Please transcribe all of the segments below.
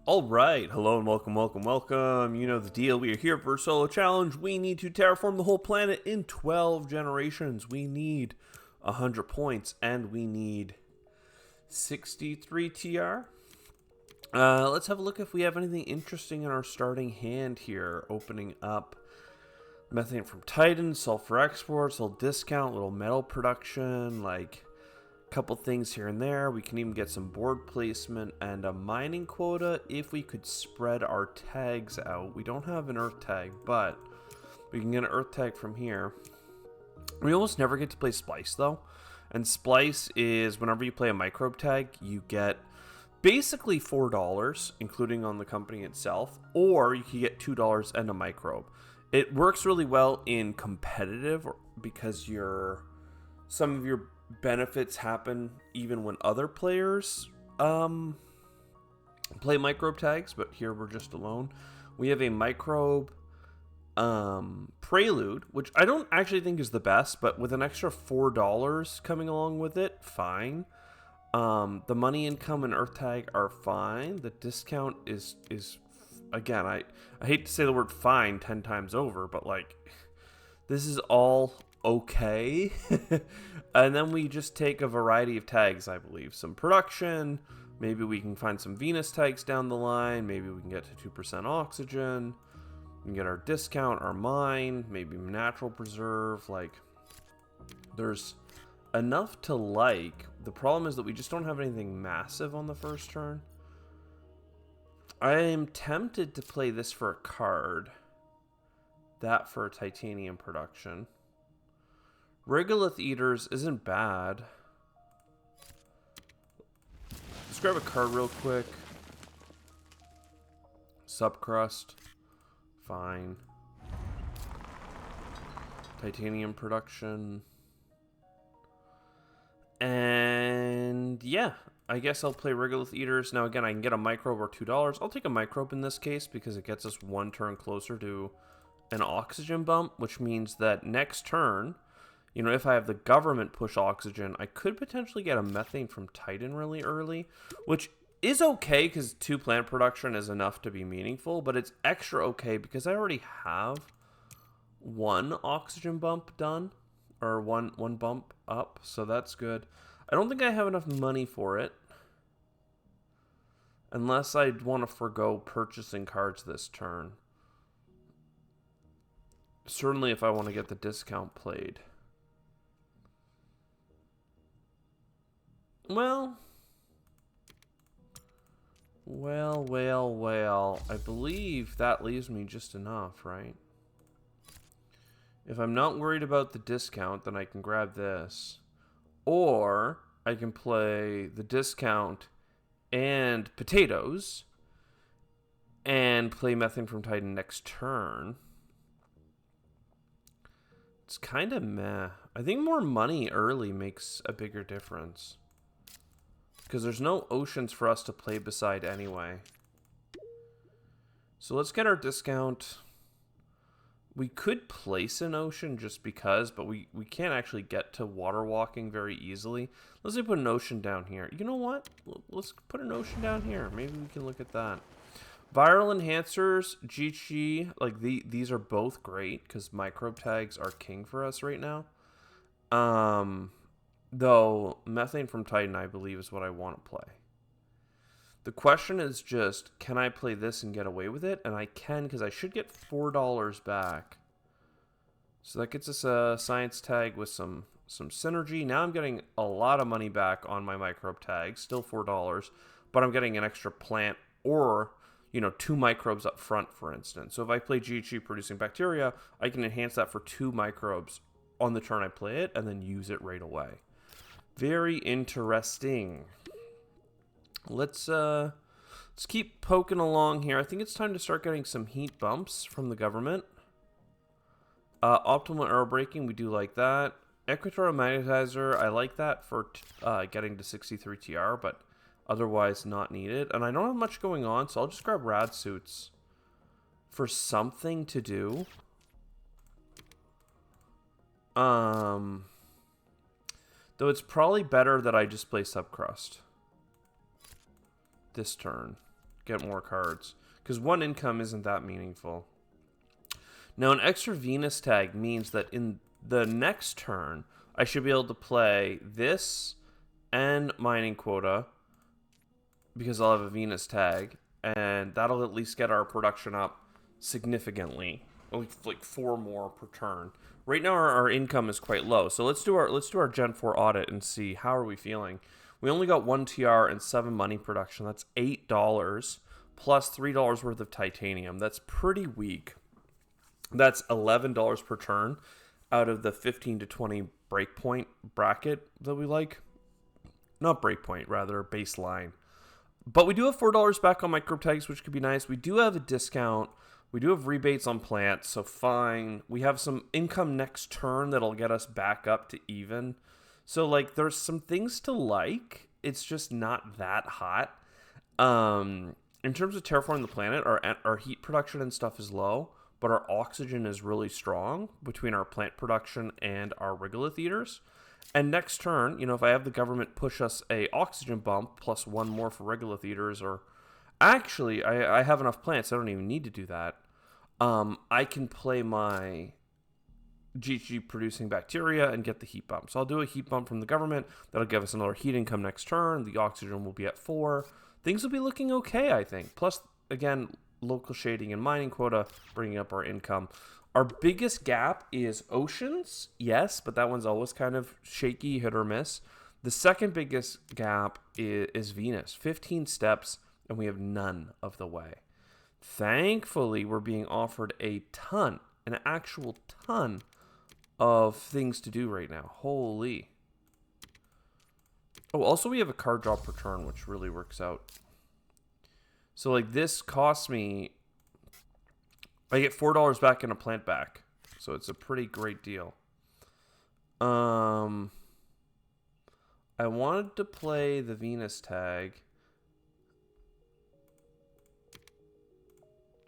Alright, hello and welcome. You know the deal. We are here for a solo challenge. We need to terraform the whole planet in 12 generations. We need 100 points and we need 63 TR. Let's have a look if we have anything interesting in our starting hand here. Opening up methane from Titan, sulfur exports, little discount, little metal production, like couple things here and there. We can even get some board placement and a mining quota if we could spread our tags out. We don't have an earth tag, but we can get an earth tag from here. We almost never get to play splice though, and splice is whenever you play a microbe tag, you get basically $4, including on the company itself, or you can get $2 and a microbe. It works really well in competitive because some of your benefits happen even when other players play microbe tags, but here we're just alone. We have a microbe prelude, which I don't actually think is the best, but with an extra $4 coming along with it, fine. The money income and earth tag are fine. The discount is again, I hate to say the word fine 10 times over, but like this is all okay. And then we just take a variety of tags, I believe. Some production, maybe we can find some Venus tags down the line, maybe we can get to 2% oxygen, we can get our discount, our mine, maybe natural preserve. Like, there's enough to like. The problem is that we just don't have anything massive on the first turn. I am tempted to play this for a card, that for a titanium production. Regolith Eaters isn't bad. Let's grab a card real quick. Subcrust. Fine. Titanium production. And yeah, I guess I'll play Regolith Eaters. Now again, I can get a microbe or $2. I'll take a microbe in this case because it gets us one turn closer to an oxygen bump, which means that next turn, you know, if I have the government push oxygen, I could potentially get a methane from Titan really early, which is okay because 2 plant production is enough to be meaningful, but it's extra okay because I already have one oxygen bump done, or one bump up, so that's good. I don't think I have enough money for it, unless I'd want to forego purchasing cards this turn. Certainly if I want to get the discount played. Well, I believe that leaves me just enough, right? If I'm not worried about the discount, then I can grab this. Or I can play the discount and potatoes and play methane from Titan next turn. It's kind of meh. I think more money early makes a bigger difference, because there's no oceans for us to play beside anyway. So let's get our discount. We could place an ocean just because, but we can't actually get to water walking very easily. Let's say put an ocean down here. You know what? Let's put an ocean down here. Maybe we can look at that. Viral enhancers, GG, like these are both great because microbe tags are king for us right now. Though methane from Titan, I believe, is what I want to play. The question is just, can I play this and get away with it? And I can, because I should get $4 back. So that gets us a science tag with some synergy. Now I'm getting a lot of money back on my microbe tag, still $4, but I'm getting an extra plant or, you know, 2 microbes up front, for instance. So if I play GHG producing bacteria, I can enhance that for 2 microbes on the turn I play it and then use it right away. Very interesting. Let's keep poking along here. I think it's time to start getting some heat bumps from the government. Optimal arrow braking, we do like that. Equatorial magnetizer, I like that for getting to 63 TR, but otherwise not needed. And I don't have much going on, so I'll just grab rad suits for something to do. Though it's probably better that I just play subcrust this turn, get more cards. Because 1 income isn't that meaningful. Now, an extra Venus tag means that in the next turn, I should be able to play this and mining quota, because I'll have a Venus tag, and that'll at least get our production up significantly, like 4 more per turn. Right now our income is quite low, so let's do our Gen 4 audit and see how are we feeling. We only got 1 TR and 7 money production. That's $8 plus $3 worth of titanium. That's pretty weak. That's $11 per turn out of the 15 to 20 breakpoint bracket that we like. Not breakpoint, rather baseline. But we do have $4 back on microbe tags, which could be nice. We do have a discount. We do have rebates on plants, so fine. We have some income next turn that'll get us back up to even. So, like, there's some things to like. It's just not that hot. In terms of terraforming the planet, our heat production and stuff is low, but our oxygen is really strong between our plant production and our regolith eaters. And next turn, you know, if I have the government push us a oxygen bump plus 1 more for regolith eaters, or actually, I have enough plants, I don't even need to do that. I can play my GG producing bacteria and get the heat bump. So I'll do a heat bump from the government. That'll give us another heat income next turn. The oxygen will be at 4. Things will be looking okay, I think. Plus, again, local shading and mining quota, bringing up our income. Our biggest gap is oceans, yes, but that one's always kind of shaky, hit or miss. The second biggest gap is Venus, 15 steps, and we have none of the way. Thankfully, we're being offered a ton, an actual ton of things to do right now. Holy. Oh, also we have a card drop per turn, which really works out. So, like, this costs me... I get $4 back and a plant back. So it's a pretty great deal. I wanted to play the Venus tag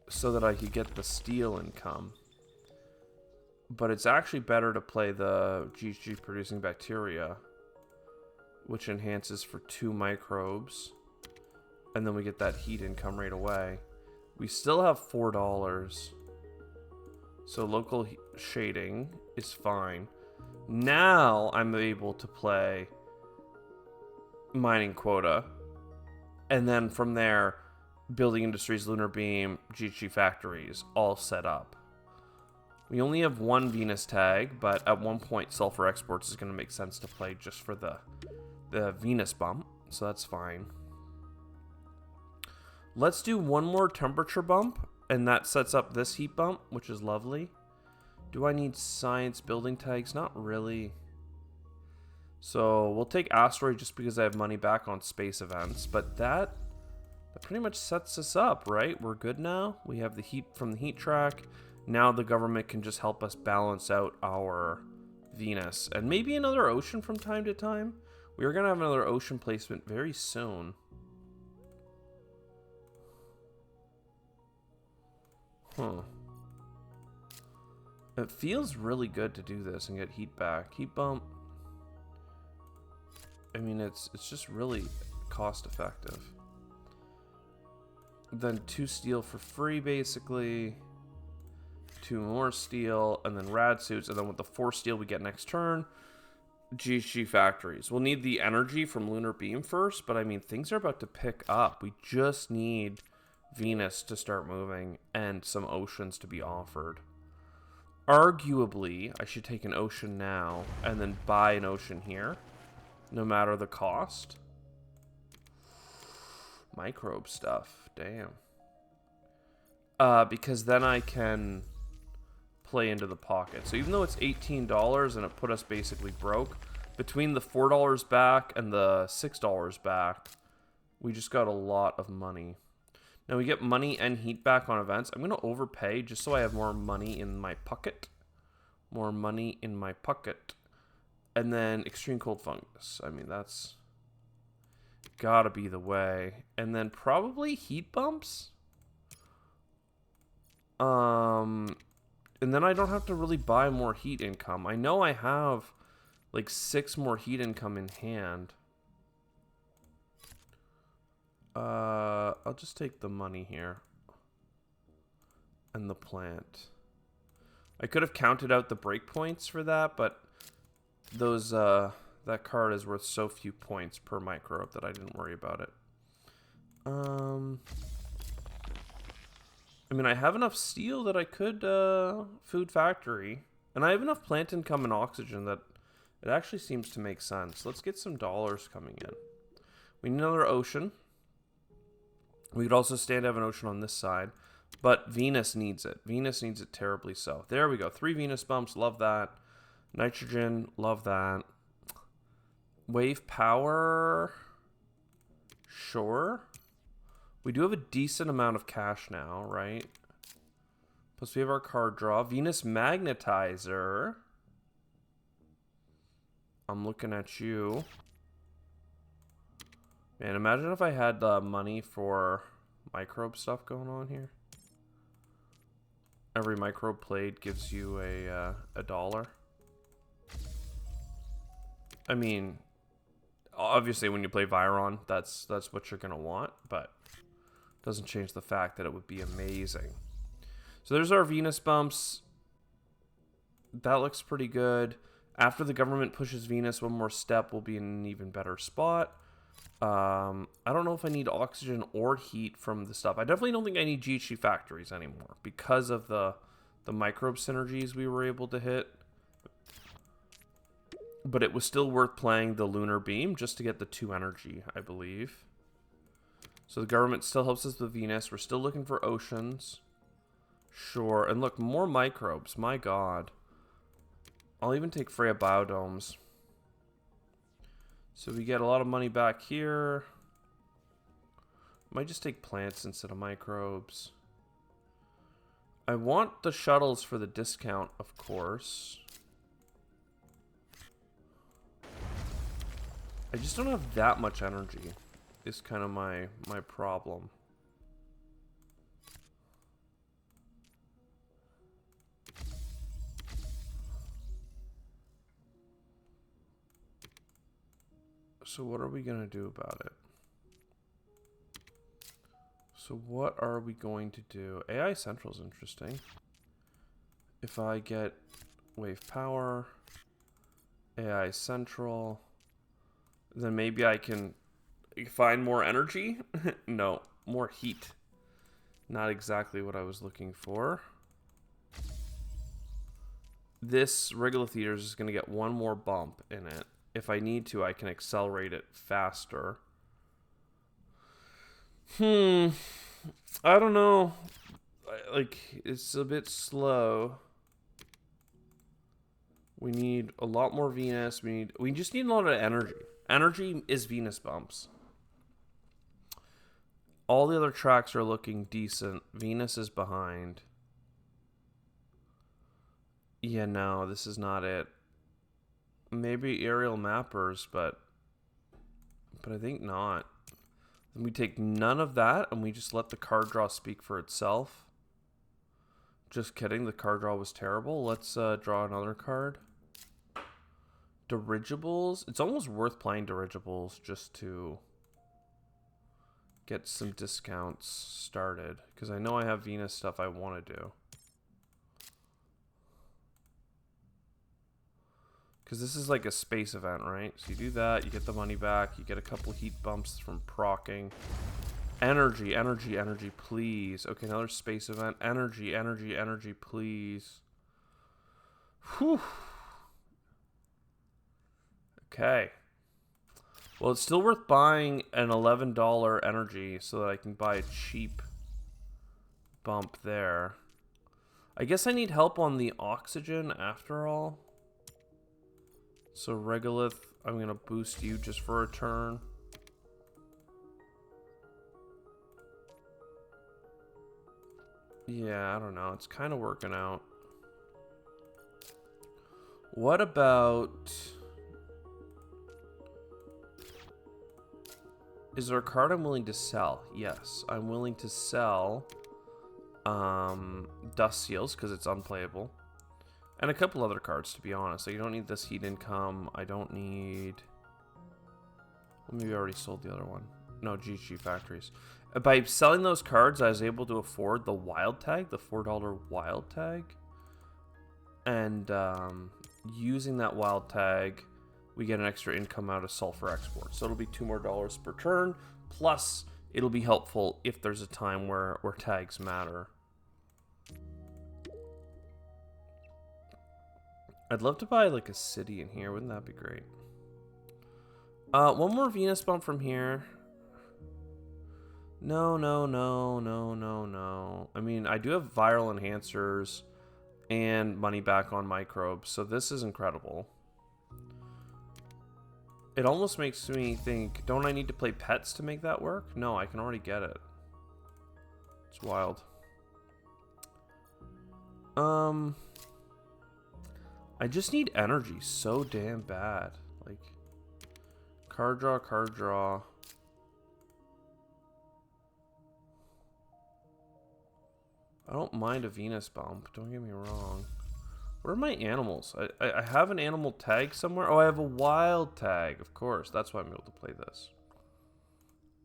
so that I could get the steel income. But it's actually better to play the GG producing bacteria, which enhances for 2 microbes. And then we get that heat income right away. We still have $4. So local shading is fine. Now I'm able to play mining quota. And then from there, building industries, lunar beam, GG factories, all set up. We only have 1 Venus tag, but at one point sulfur exports is going to make sense to play just for the Venus bump. So that's fine. Let's do 1 more temperature bump, and that sets up this heat bump, which is lovely. Do I need science building tags? Not really. So we'll take asteroid just because I have money back on space events, but that pretty much sets us up, right? We're good now. We have the heat from the heat track. Now the government can just help us balance out our Venus, and maybe another ocean from time to time. We are going to have another ocean placement very soon. Huh. It feels really good to do this and get heat back. Heat bump. I mean, it's just really cost effective. Then 2 steel for free, basically. 2 more steel, and then rad suits, and then with the 4 steel we get next turn, GG factories. We'll need the energy from lunar beam first, but I mean, things are about to pick up. We just need Venus to start moving and some oceans to be offered. Arguably, I should take an ocean now and then buy an ocean here, no matter the cost. Microbe stuff, damn. Because then I can play into the pocket. So even though it's $18 and it put us basically broke, between the $4 back and the $6 back, we just got a lot of money. Now we get money and heat back on events. I'm going to overpay just so I have more money in my pocket. More money in my pocket. And then extreme cold fungus. I mean, that's gotta be the way. And then probably heat bumps. And then I don't have to really buy more heat income. I know I have like 6 more heat income in hand. I'll just take the money here. And the plant. I could have counted out the breakpoints for that, but those, that card is worth so few points per microbe that I didn't worry about it. I mean, I have enough steel that I could, food factory. And I have enough plant income and oxygen that it actually seems to make sense. Let's get some dollars coming in. We need another ocean. We could also stand to have an ocean on this side. But Venus needs it. Venus needs it terribly so. There we go. 3 Venus bumps. Love that. Nitrogen. Love that. Wave power. Sure. We do have a decent amount of cash now, right? Plus we have our card draw. Venus magnetizer. I'm looking at you. Man, imagine if I had the money for microbe stuff going on here. Every microbe played gives you a dollar. I mean, obviously when you play Viron, that's what you're gonna want, but it doesn't change the fact that it would be amazing. So there's our Venus bumps. That looks pretty good. After the government pushes Venus one more step, we'll be in an even better spot. I don't know if I need oxygen or heat from the stuff. I definitely don't think I need GHG factories anymore because of the microbe synergies we were able to hit. But it was still worth playing the lunar beam just to get the 2 energy, I believe. So the government still helps us with Venus. We're still looking for oceans. Sure. And look, more microbes. My god. I'll even take Freya biodomes. So we get a lot of money back here. Might just take plants instead of microbes. I want the shuttles for the discount, of course. I just don't have that much energy. Is kind of my problem. So what are we going to do about it? So what are we going to do? AI Central is interesting. If I get wave power, AI Central, then maybe I can find more energy? No, more heat. Not exactly what I was looking for. This regular theaters is going to get one more bump in it. If I need to, I can accelerate it faster. I don't know. Like, it's a bit slow. We need a lot more Venus. We just need a lot of energy. Energy is Venus bumps. All the other tracks are looking decent. Venus is behind. Yeah, no, this is not it. Maybe aerial mappers, but I think not. Then we take none of that and we just let the card draw speak for itself. Just kidding, the card draw was terrible. Let's draw another card. Dirigibles. It's almost worth playing dirigibles just to get some discounts started. Because I know I have Venus stuff I want to do. Because this is like a space event, right? So you do that, you get the money back, you get a couple heat bumps from proccing. Energy, energy, energy, please. Okay, another space event. Energy, energy, energy, please. Whew. Okay. Well, it's still worth buying an $11 energy so that I can buy a cheap bump there. I guess I need help on the oxygen after all. So Regolith, I'm going to boost you just for a turn. Yeah, I don't know. It's kind of working out. What about... Is there a card I'm willing to sell? Yes, I'm willing to sell Dust Seals because it's unplayable. And a couple other cards, to be honest. So you don't need this heat income. I don't need... Well, maybe I already sold the other one. No, GG factories. By selling those cards, I was able to afford the wild tag, the $4 wild tag. And using that wild tag, we get an extra income out of sulfur export. So it'll be $2 more per turn. Plus, it'll be helpful if there's a time where tags matter. I'd love to buy like a city in here. Wouldn't that be great? One more Venus bump from here. No. I mean, I do have viral enhancers and money back on microbes, so this is incredible. It almost makes me think, don't I need to play pets to make that work? No, I can already get it. It's wild. I just need energy so damn bad. Like, card draw, card draw. I don't mind a Venus bump, don't get me wrong. Where are my animals? I have an animal tag somewhere. Oh, I have a wild tag, of course. That's why I'm able to play this.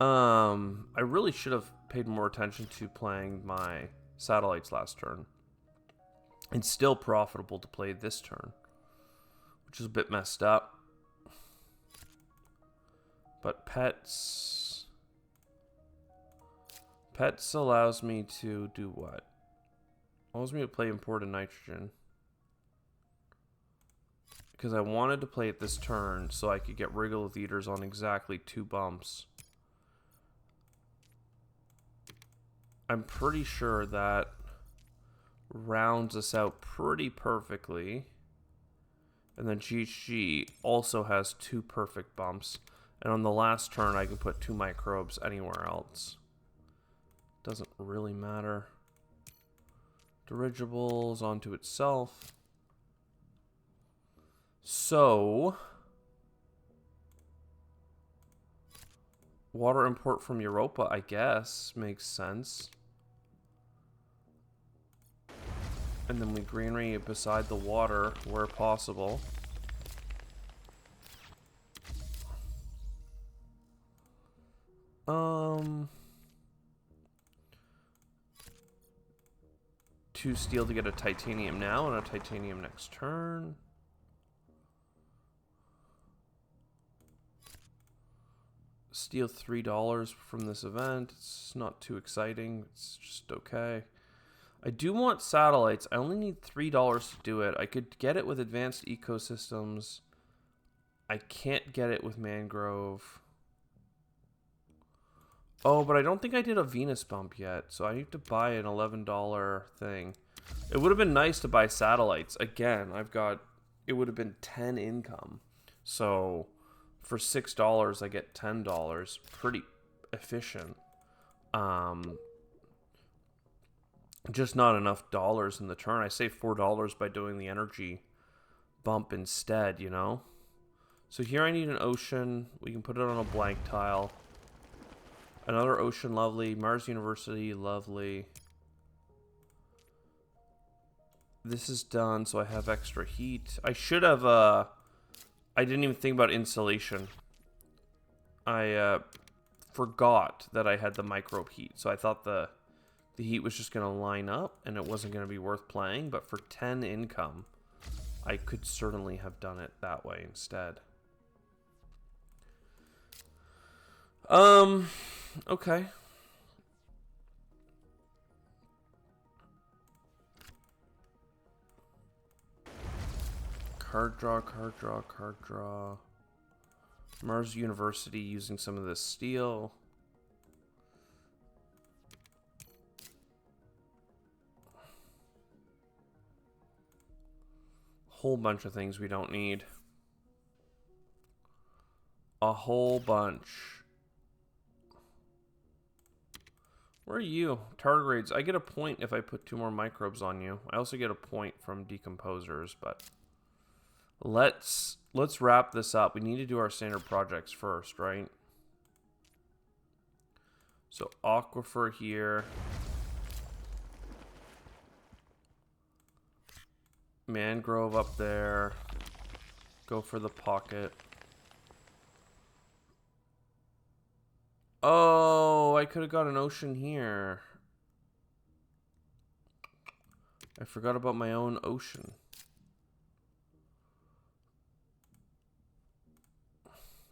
I really should have paid more attention to playing my satellites last turn. It's still profitable to play this turn, which is a bit messed up. But pets allows me to do what? Allows me to play imported nitrogen. Because I wanted to play it this turn so I could get regolith eaters on exactly 2 bumps. I'm pretty sure that rounds us out pretty perfectly. And then GG also has 2 perfect bumps. And on the last turn, I can put 2 microbes anywhere else. Doesn't really matter. Dirigibles onto itself. So, water import from Europa, I guess, makes sense. And then we greenery beside the water where possible. Two steel to get a titanium now and a titanium next turn. Steal $3 from this event. It's not too exciting. It's just okay. I do want satellites. I only need $3 to do it. I could get it with advanced ecosystems. I can't get it with mangrove. Oh, but I don't think I did a Venus bump yet, so I need to buy an $11 thing. It would have been nice to buy satellites. Again, it would have been 10 income. So for $6, I get $10. Pretty efficient. Just not enough dollars in the turn. I save $4 by doing the energy bump instead, you know? So here I need an ocean. We can put it on a blank tile. Another ocean, lovely. Mars University, lovely. This is done, so I have extra heat. I should have, I didn't even think about insulation. I forgot that I had the microbe heat, so I thought the heat was just going to line up and it wasn't going to be worth playing, but for 10 income, I could certainly have done it that way instead. Okay. Card draw, card draw, card draw. Mars University using some of this steel. Whole bunch of things we don't need. A whole bunch. Where are you? Tardigrades. I get a point if I put 2 more microbes on you. I also get a point from decomposers, but let's wrap this up. We need to do our standard projects first, right? So aquifer here. Mangrove up there. Go for the pocket. Oh, I could have got an ocean here. I forgot about my own ocean.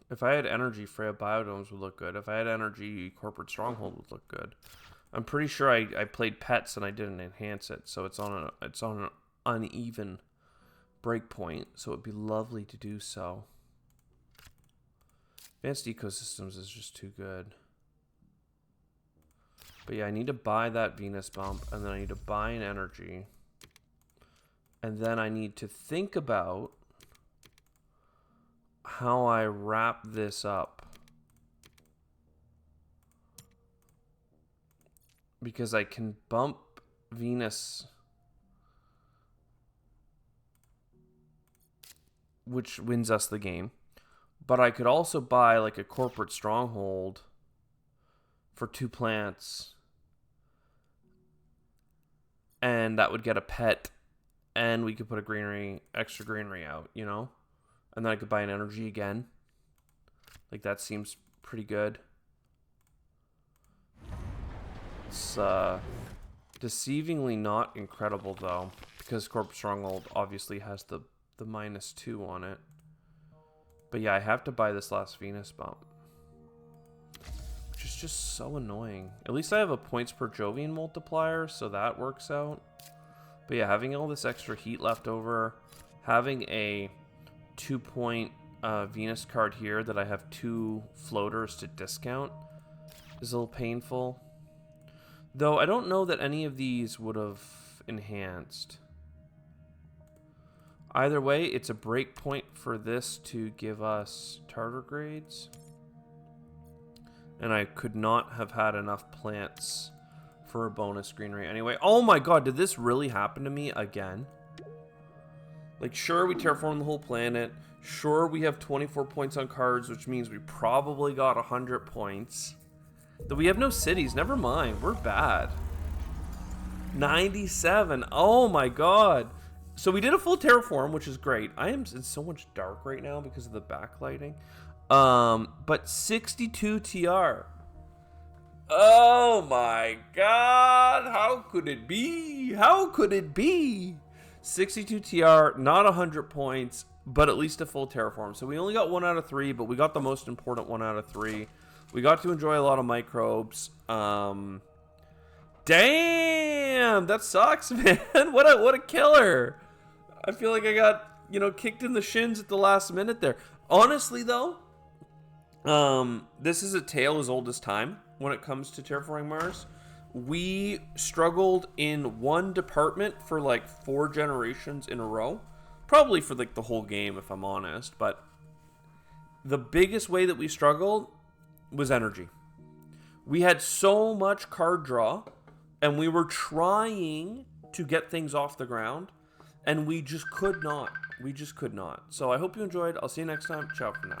If I had energy, Freya Biodomes would look good. If I had energy, Corporate Stronghold would look good. I'm pretty sure I played pets and I didn't enhance it, so it's on an uneven breakpoint. So it'd be lovely to do so. Advanced Ecosystems is just too good. But yeah, I need to buy that Venus bump, and then I need to buy an energy, and then I need to think about how I wrap this up. Because I can bump Venus, which wins us the game. But I could also buy like a Corporate Stronghold for 2 plants. And that would get a pet. And we could put a extra greenery out, you know? And then I could buy an energy again. Like, that seems pretty good. It's deceivingly not incredible, though. Because Corporate Stronghold obviously has the -2 on it. But yeah, I have to buy this last Venus bump. Which is just so annoying. At least I have a points per Jovian multiplier, so that works out. But yeah, having all this extra heat left over, having a 2-point Venus card here that I have 2 floaters to discount is a little painful. Though I don't know that any of these would have enhanced. Either way, it's a break point for this to give us tardigrades. And I could not have had enough plants for a bonus greenery anyway. Oh my god, did this really happen to me again? Like, sure, we terraformed the whole planet. Sure, we have 24 points on cards, which means we probably got 100 points. Though we have no cities. Never mind. We're bad. 97. Oh my god. So we did a full terraform, which is great. I am in so much dark right now because of the backlighting. But 62 TR. Oh my god. How could it be? How could it be? 62 TR, not 100 points, but at least a full terraform. So we only got 1 out of 3, but we got the most important 1 out of 3. We got to enjoy a lot of microbes. Damn, that sucks, man. What a killer. I feel like I got, kicked in the shins at the last minute there. Honestly, though, this is a tale as old as time when it comes to terraforming Mars. We struggled in one department for like 4 generations in a row. Probably for like the whole game, if I'm honest. But the biggest way that we struggled was energy. We had so much card draw, and we were trying to get things off the ground, and we just could not. So I hope you enjoyed. I'll see you next time. Ciao for now.